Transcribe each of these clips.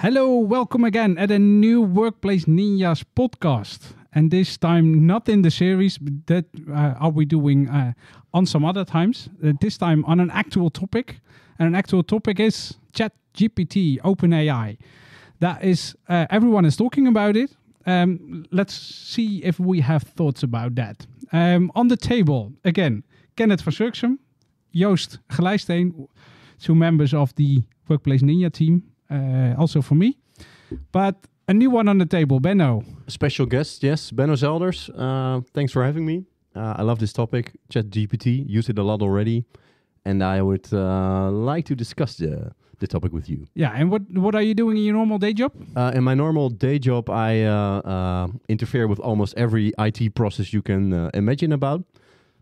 Hello, welcome again at a new Workplace Ninjas podcast. And this time not in the series that are we doing on some other times. This time on an actual topic. And an actual topic is ChatGPT, OpenAI. That is, everyone is talking about it. Let's see if we have thoughts about that. On the table, again, Kenneth van Surksum, Joost Gelijsteen, two members of the Workplace Ninja team. Also for me. But a new one on the table, Benno. Special guest, yes, Benno Zelders. Thanks for having me. I love this topic, ChatGPT. Use it a lot already. And I would like to discuss the topic with you. Yeah, and what are you doing in your normal day job? In my normal day job, I interfere with almost every IT process you can imagine about.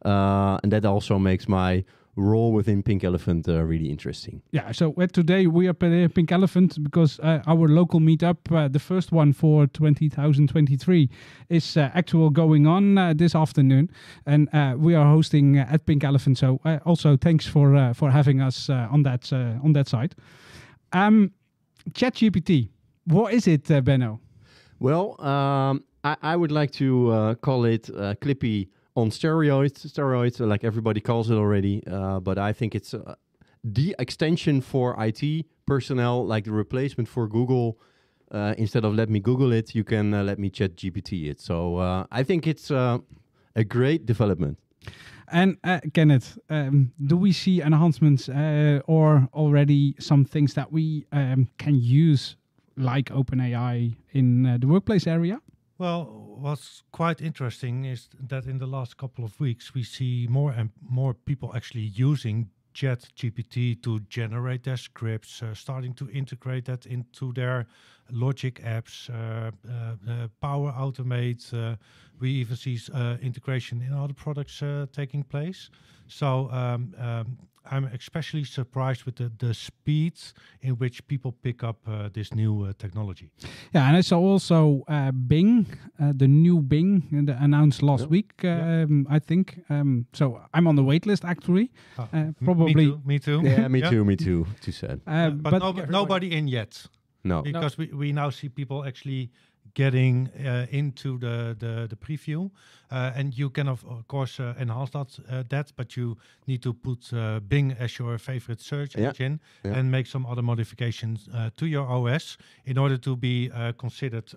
And that also makes my role within Pink Elephant really interesting. Yeah, so today we are at Pink Elephant because our local meetup, the first one for 2023, is actual going on this afternoon, and we are hosting at Pink Elephant. So also thanks for having us on that side. ChatGPT, what is it, Benno? Well, I would like to call it Clippy on steroids, like everybody calls it already. But I think it's the extension for IT personnel, like the replacement for Google. Instead of let me Google it, you can let me ChatGPT it. So I think it's a great development. And Kenneth, do we see enhancements or already some things that we can use like OpenAI in the workplace area? Well, what's quite interesting is that in the last couple of weeks, we see more and more people actually using ChatGPT to generate their scripts, starting to integrate that into their logic apps, Power Automate. We even see integration in other products taking place. So I'm especially surprised with the speed in which people pick up this new technology. Yeah, and I saw also Bing, the new Bing, announced last week, I think. So I'm on the wait list, actually. Probably. Me too. Yeah, me too. Too sad. But nobody in yet. No. Because we now see people actually getting into the preview, and you can of course enhance that, but you need to put Bing as your favorite search engine and make some other modifications to your OS in order to be considered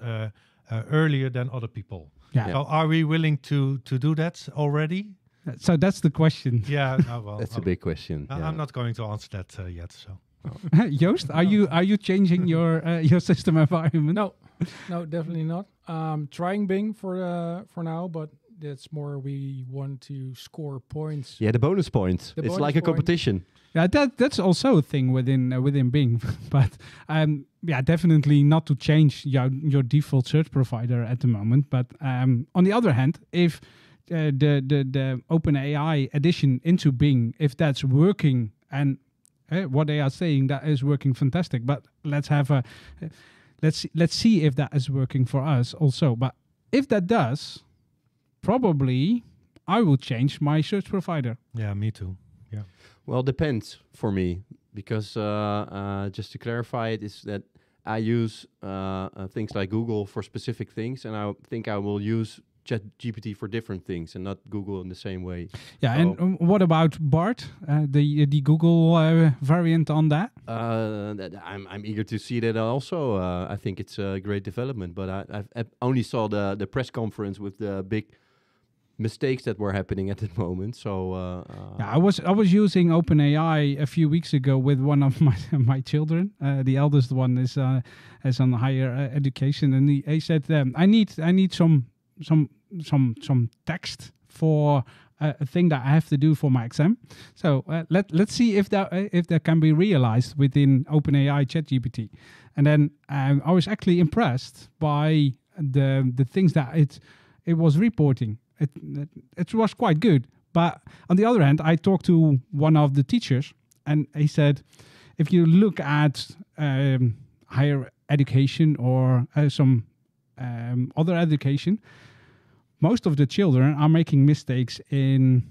earlier than other people. So are we willing to do that already? So that's the question. Yeah, well, that's a big question. I'm not going to answer that yet. So, Joost, are you changing your system environment? No, definitely not. Trying Bing for now, but that's more we want to score points. Yeah, the bonus points. It's like a competition. Yeah, that's also a thing within Bing, but definitely not to change your default search provider at the moment. But on the other hand, if the OpenAI addition into Bing, if that's working and what they are saying that is working fantastic, but let's see if that is working for us also. But if that does, probably I will change my search provider. Yeah, me too. Yeah. Well, depends for me, because just to clarify it, is that I use things like Google for specific things, and I think I will use ChatGPT for different things and not Google in the same way. Yeah, and what about BART, the Google variant on that? I'm eager to see that also. I think it's a great development, but I only saw the press conference with the big mistakes that were happening at that moment. So I was using OpenAI a few weeks ago with one of my children. The eldest one is on higher education, and he said, I need some text for a thing that I have to do for my exam. So let's see if that can be realized within OpenAI ChatGPT. And then I was actually impressed by the things that it was reporting. It was quite good. But on the other hand, I talked to one of the teachers, and he said, if you look at higher education or some other education, most of the children are making mistakes in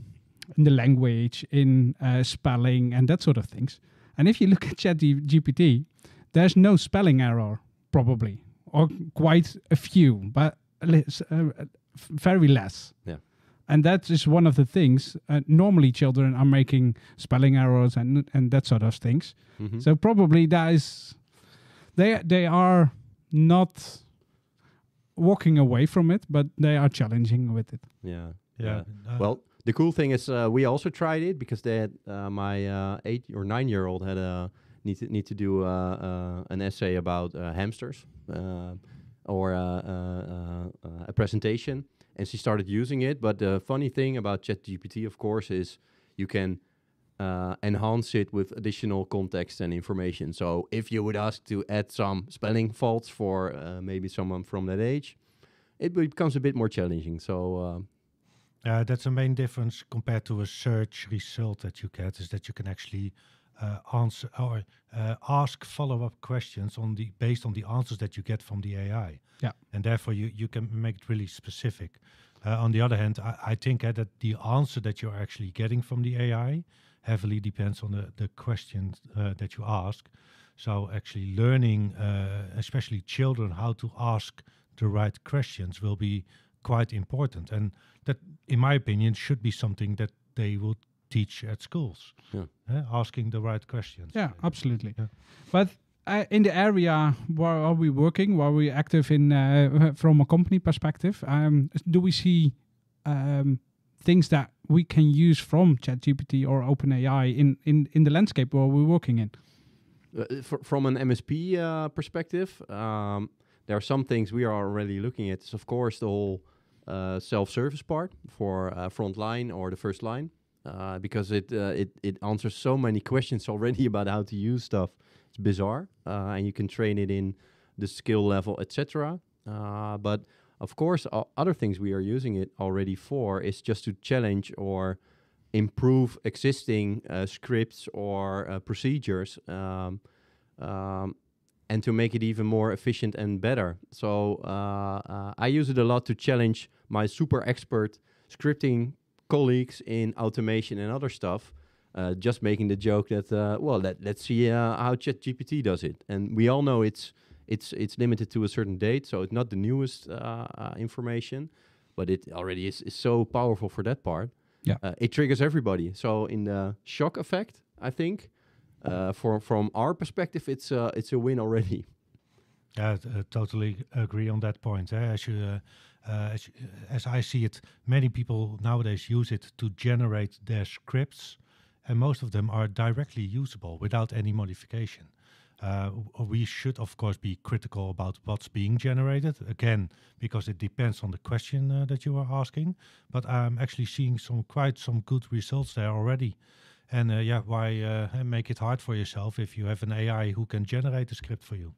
the language, in spelling, and that sort of things. And if you look at ChatGPT, there's no spelling error probably, or quite a few, but very less. Yeah. And that is one of the things. Normally, children are making spelling errors and that sort of things. Mm-hmm. So probably that is, they are not walking away from it, but they are challenging with it. Yeah. Yeah. Well, the cool thing is we also tried it because they had, my 8 or 9-year-old had need to do an essay about hamsters or a presentation, and she started using it. But the funny thing about ChatGPT, of course, is you can enhance it with additional context and information. So if you would ask to add some spelling faults for maybe someone from that age, it becomes a bit more challenging. So that's the main difference compared to a search result that you get, is that you can actually answer or ask follow-up questions based on the answers that you get from the AI. Yeah. And therefore you can make it really specific. On the other hand, I think that the answer that you're actually getting from the AI heavily depends on the questions that you ask. So actually learning, especially children, how to ask the right questions will be quite important. And that, in my opinion, should be something that they will teach at schools. Yeah. Asking the right questions. Yeah, absolutely. Yeah. But in the area where are we working, where we're active in from a company perspective, do we see things that we can use from ChatGPT or OpenAI in the landscape where we're working in? From an MSP perspective, there are some things we are already looking at. Is of course the whole self-service part for frontline or the first line, because it answers so many questions already about how to use stuff. It's bizarre, and you can train it in the skill level, etc. But of course, other things we are using it already for is just to challenge or improve existing scripts or procedures, and to make it even more efficient and better. So I use it a lot to challenge my super expert scripting colleagues in automation and other stuff, just making the joke that, let's see how ChatGPT does it. And we all know it's limited to a certain date, so it's not the newest information, but it already is so powerful for that part. Yeah. It triggers everybody. So in the shock effect, I think, from our perspective, it's a win already. Yeah, totally agree on that point. As I see it, many people nowadays use it to generate their scripts, and most of them are directly usable without any modification. We should, of course, be critical about what's being generated, again, because it depends on the question that you are asking. But I'm actually seeing quite some good results there already. And why make it hard for yourself if you have an AI who can generate a script for you?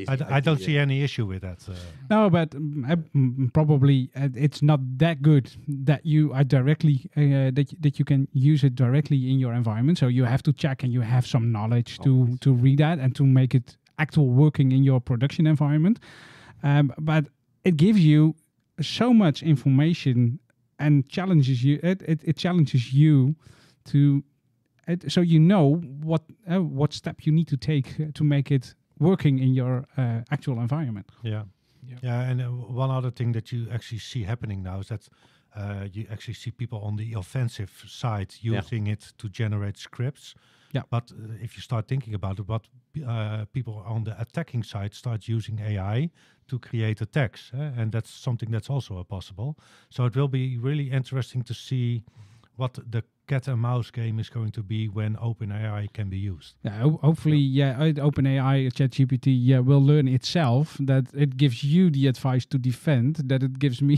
I don't see any issue with that. No, but probably it's not that good that you are directly that you can use it directly in your environment. So you have to check and you have some knowledge to read that and to make it actual working in your production environment. But it gives you so much information and challenges you. It challenges you to. So you know what step you need to take to make it working in your actual environment. Yeah. And one other thing that you actually see happening now is that you actually see people on the offensive side using it to generate scripts. Yeah. But if you start thinking about it, what people on the attacking side start using AI to create attacks, and that's something that's also possible. So it will be really interesting to see what the cat and mouse game is going to be when OpenAI can be used. Yeah, hopefully, OpenAI ChatGPT will learn itself that it gives you the advice to defend, that it gives me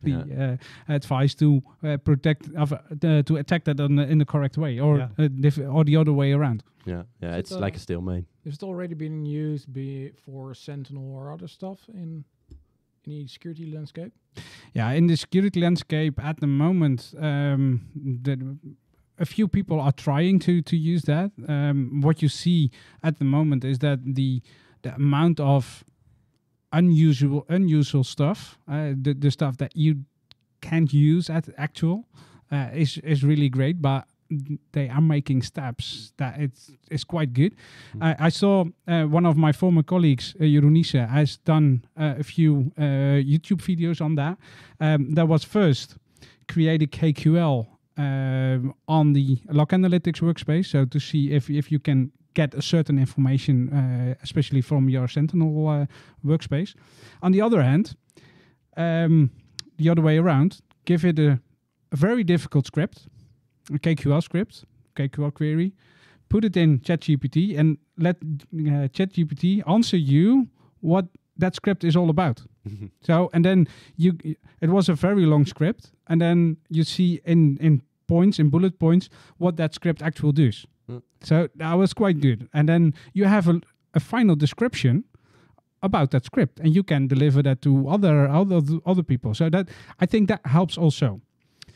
the advice to protect, to attack that in the correct way, or the other way around. Yeah, it's like a stalemate. Is it already being used for Sentinel or other stuff in the security landscape? Yeah, in the security landscape at the moment, a few people are trying to use that. What you see at the moment is that the amount of unusual stuff, the stuff that you can't use at actual, is really great. But they are making steps that it's quite good. I saw one of my former colleagues, Jeroenise, has done a few YouTube videos on that. That was first create a KQL on the log analytics workspace, so to see if you can get a certain information, especially from your Sentinel workspace. On the other hand, the other way around, give it a very difficult script, a KQL script, KQL query, put it in ChatGPT and let ChatGPT answer you what that script is all about. So, and then it was a very long script, and then you see in bullet points, what that script actually does. So that was quite good. And then you have a final description about that script, and you can deliver that to other people. So that, I think that helps also.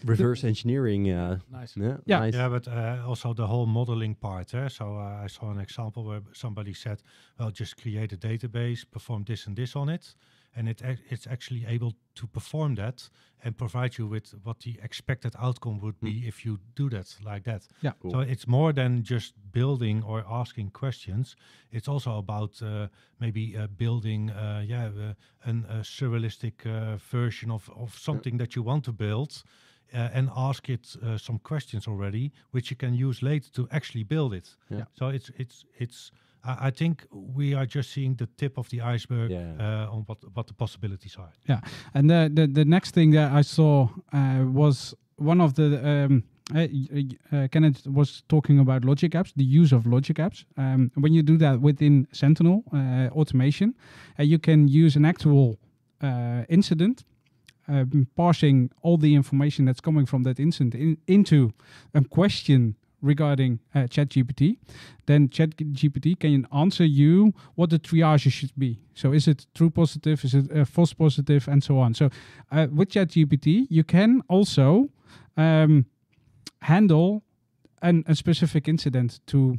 Reverse engineering. Nice. Yeah. Yeah. Nice. Yeah, but also the whole modeling part. So I saw an example where somebody said, well, just create a database, perform this and this on it. And it's actually able to perform that and provide you with what the expected outcome would be if you do that like that. Yeah. Cool. So it's more than just building or asking questions. It's also about maybe building a surrealistic version of something that you want to build. And ask it some questions already, which you can use later to actually build it. Yeah. So it's. I think we are just seeing the tip of the iceberg on what the possibilities are. Yeah, and the next thing that I saw was one of the Kenneth was talking about logic apps, the use of logic apps. When you do that within Sentinel automation, you can use an actual incident. Parsing all the information that's coming from that incident into a question regarding ChatGPT, then ChatGPT can answer you what the triage should be. So is it true positive, is it false positive, and so on. So with ChatGPT, you can also handle a specific incident to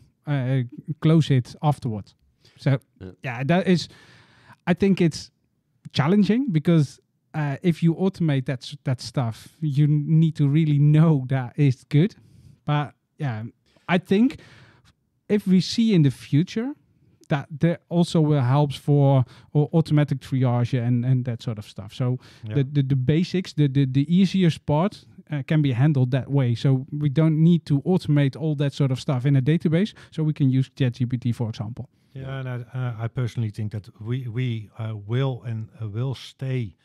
close it afterwards. So that is, I think it's challenging because if you automate that stuff, you need to really know that it's good. But yeah, I think if we see in the future that there also will help for automatic triage and that sort of stuff. So the basics, the easiest part can be handled that way. So we don't need to automate all that sort of stuff in a database. So we can use ChatGPT, for example. Yeah, and I personally think that we will stay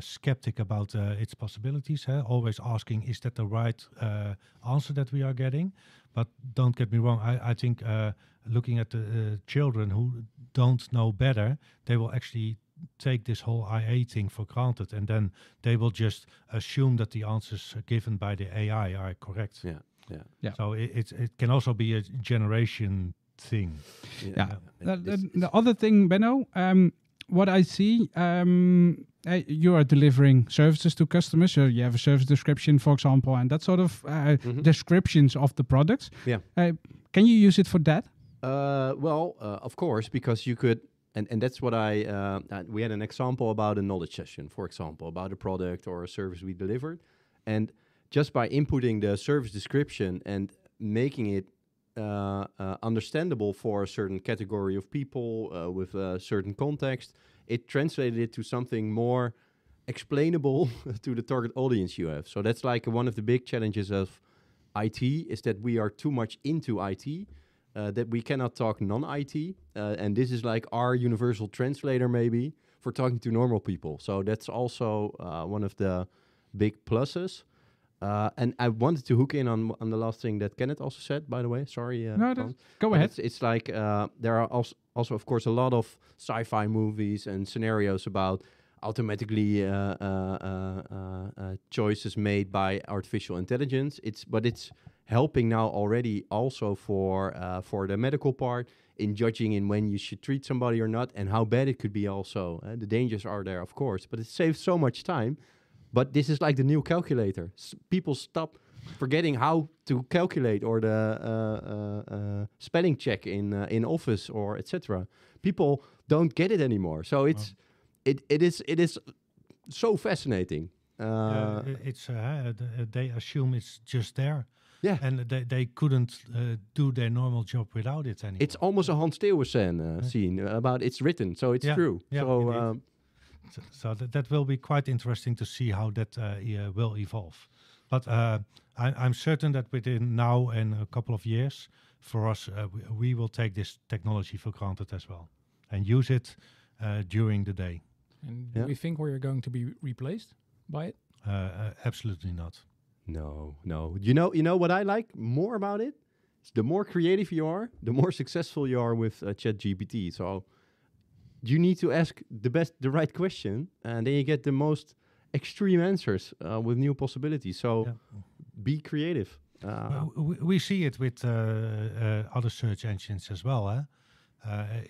skeptic about its possibilities. Always asking, is that the right answer that we are getting? But don't get me wrong, I think looking at the children who don't know better, they will actually take this whole IA thing for granted, and then they will just assume that the answers given by the AI are correct. Yeah. So it can also be a generation thing. The other thing, Benno, what I see, you are delivering services to customers. So you have a service description, for example, and that sort of descriptions of the products. Yeah. Can you use it for that? Of course, because you could, and that's what we had an example about a knowledge session, for example, about a product or a service we delivered. And just by inputting the service description and making it understandable for a certain category of people with a certain context, it translated it to something more explainable to the target audience you have. So that's like one of the big challenges of IT, is that we are too much into IT, that we cannot talk non-IT. And this is like our universal translator maybe for talking to normal people. So that's also one of the big pluses. And I wanted to hook in on the last thing that Kenneth also said, by the way. Sorry. Go ahead. It's like there are also, of course, a lot of sci-fi movies and scenarios about automatically choices made by artificial intelligence. But it's helping now already also for the medical part in judging in when you should treat somebody or not, and how bad it could be also. The dangers are there, of course, but it saves so much time. But this is like the new calculator. People stop forgetting how to calculate, or the spelling check in Office or etc. People don't get it anymore. So it is so fascinating. They assume it's just there. Yeah. and they couldn't do their normal job without it anymore. It's almost a Hans Theeuwissen scene about it's written, so it's true. Yeah, So so that will be quite interesting to see how that will evolve. But I'm certain that within now and a couple of years, for us, we will take this technology for granted as well and use it during the day. And do we think we're going to be replaced by it? Absolutely not. no. You know what I like more about it? It's the more creative you are, the more successful you are with ChatGPT. So you need to ask the right question, and then you get the most extreme answers with new possibilities. So be creative. We see it with other search engines as well.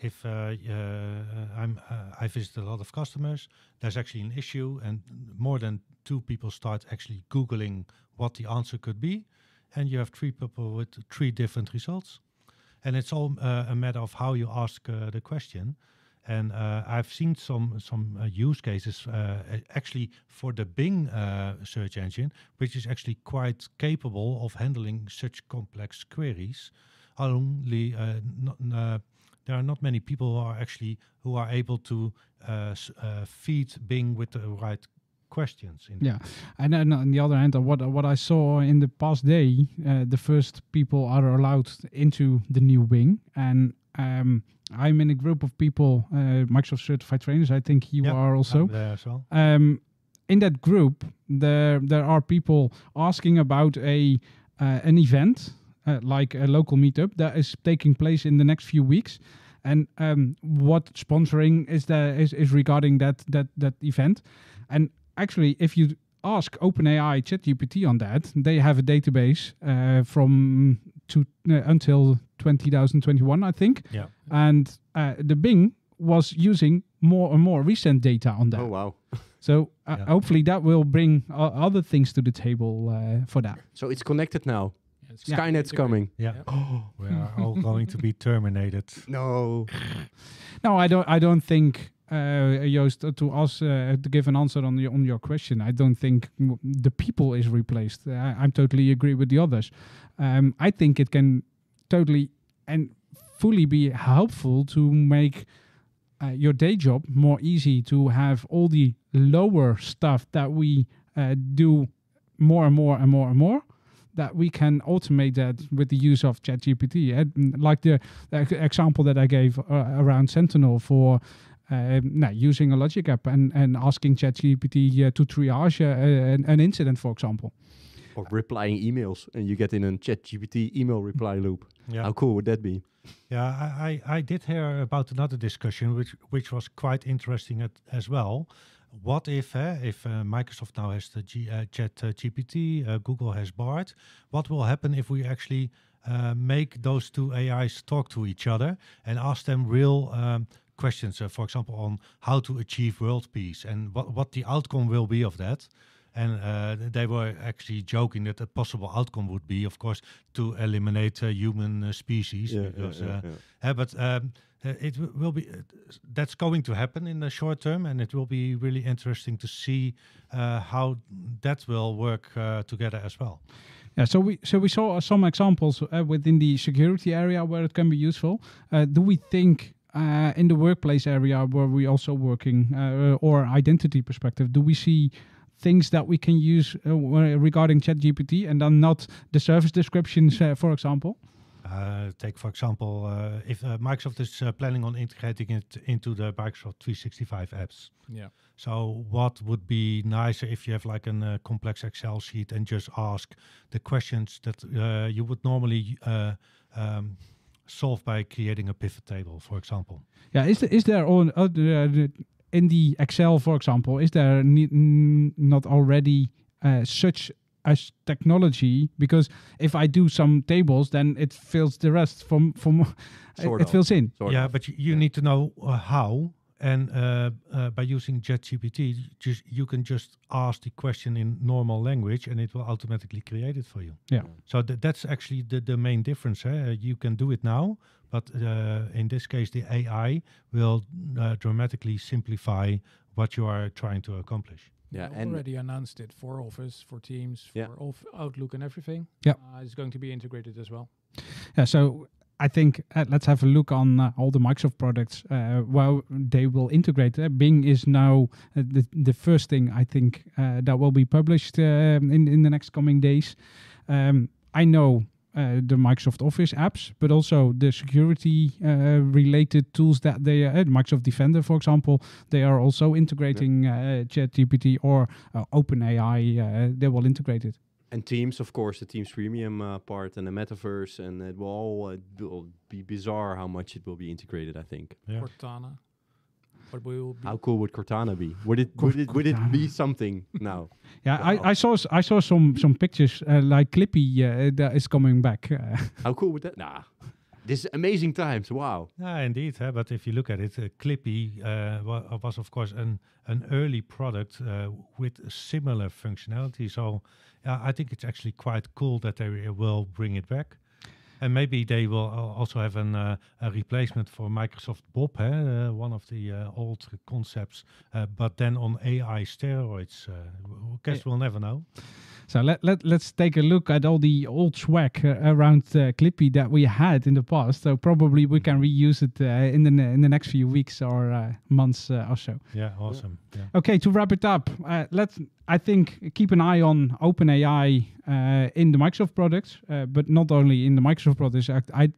If I visited a lot of customers, there's actually an issue, and more than 2 people start actually Googling what the answer could be, and you have 3 people with 3 different results. And it's all a matter of how you ask the question. And I've seen some use cases actually for the Bing search engine, which is actually quite capable of handling such complex queries. Only there are not many people who are able to feed Bing with the right questions. And then on the other hand, what I saw in the past day, the first people are allowed into the new Bing, and I'm in a group of people, Microsoft certified trainers. I think you are also. I'm there as well. In that group, there are people asking about an event, like a local meetup that is taking place in the next few weeks, and what sponsoring is regarding that event. And actually, if you ask OpenAI ChatGPT on that, they have a database from until 2021, I think. Yeah. And the Bing was using more and more recent data on that. Oh, wow. So hopefully that will bring other things to the table for that. So it's connected now. Yeah, Skynet's coming. Yeah. We are all going to be terminated. No. No, I don't think, Joost, to give an answer on your question, I don't think the people is replaced. I totally agree with the others. I think it can totally and fully be helpful to make your day job more easy, to have all the lower stuff that we do more and more and more and more, that we can automate that with the use of ChatGPT. Like the example that I gave around Sentinel for using a Logic app and asking ChatGPT to triage an incident, for example. Or replying emails, and you get in a ChatGPT email reply loop. Yeah. How cool would that be? Yeah, I did hear about another discussion which was quite interesting as well. What if Microsoft now has the ChatGPT, Google has Bard? What will happen if we actually make those 2 AIs talk to each other and ask them real questions, for example, on how to achieve world peace and what the outcome will be of that? And they were actually joking that a possible outcome would be, of course, to eliminate human species. But it will be that's going to happen in the short term, and it will be really interesting to see how that will work together as well. Yeah, so we saw some examples within the security area where it can be useful. Do we think in the workplace area where we also working or identity perspective, do we see things that we can use regarding ChatGPT and then not the service descriptions, for example? Take, for example, if Microsoft is planning on integrating it into the Microsoft 365 apps. Yeah. So what would be nicer if you have like a complex Excel sheet and just ask the questions that you would normally solve by creating a pivot table, for example. Yeah, is there on in the Excel, for example, is there not already such as technology? Because if I do some tables, then it fills the rest from it fills in. But you need to know how. And by using ChatGPT, you can just ask the question in normal language, and it will automatically create it for you. Yeah. So that's actually the main difference. You can do it now, but in this case, the AI will dramatically simplify what you are trying to accomplish. Yeah, I and already announced it for Office, for Teams, for Yeah. Outlook and everything. Yeah. It's going to be integrated as well. Yeah, so I think let's have a look on all the Microsoft products. Well, they will integrate. Bing is now the first thing I think that will be published in the next coming days. I know the Microsoft Office apps, but also the security related tools that they Microsoft Defender, for example, they are also integrating ChatGPT or OpenAI. They will integrate it. And Teams, of course, the Teams Premium part and the Metaverse, and it will all will be bizarre how much it will be integrated, I think. Yeah. Cortana. But we will be How cool would Cortana be? Would it be something now? Yeah, Wow. I saw some pictures like Clippy that is coming back. How cool would that? Nah, this is amazing times. Wow. Yeah, indeed. But if you look at it, Clippy was of course an early product with similar functionality. So I think it's actually quite cool that they will bring it back. And maybe they will also have a replacement for Microsoft Bob, one of the old concepts, but then on AI steroids. Guess we'll never know. So let's take a look at all the old swag around Clippy that we had in the past. So probably we can reuse it in the next few weeks or months or so. Yeah, awesome. Yeah. Okay, to wrap it up, I think keep an eye on OpenAI in the Microsoft products, but not only in the Microsoft products.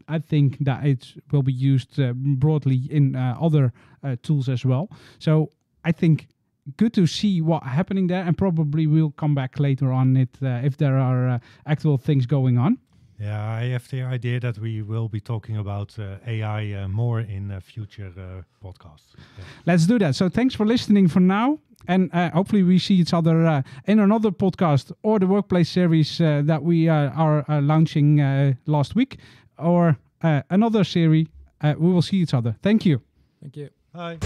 I think that it will be used broadly in other tools as well. So I think good to see what's happening there, and probably we'll come back later on it if there are actual things going on. Yeah, I have the idea that we will be talking about AI more in future podcasts. Yeah. Let's do that. So thanks for listening for now. And hopefully we see each other in another podcast or the workplace series that we are launching last week, or another series. We will see each other. Thank you. Thank you. Bye.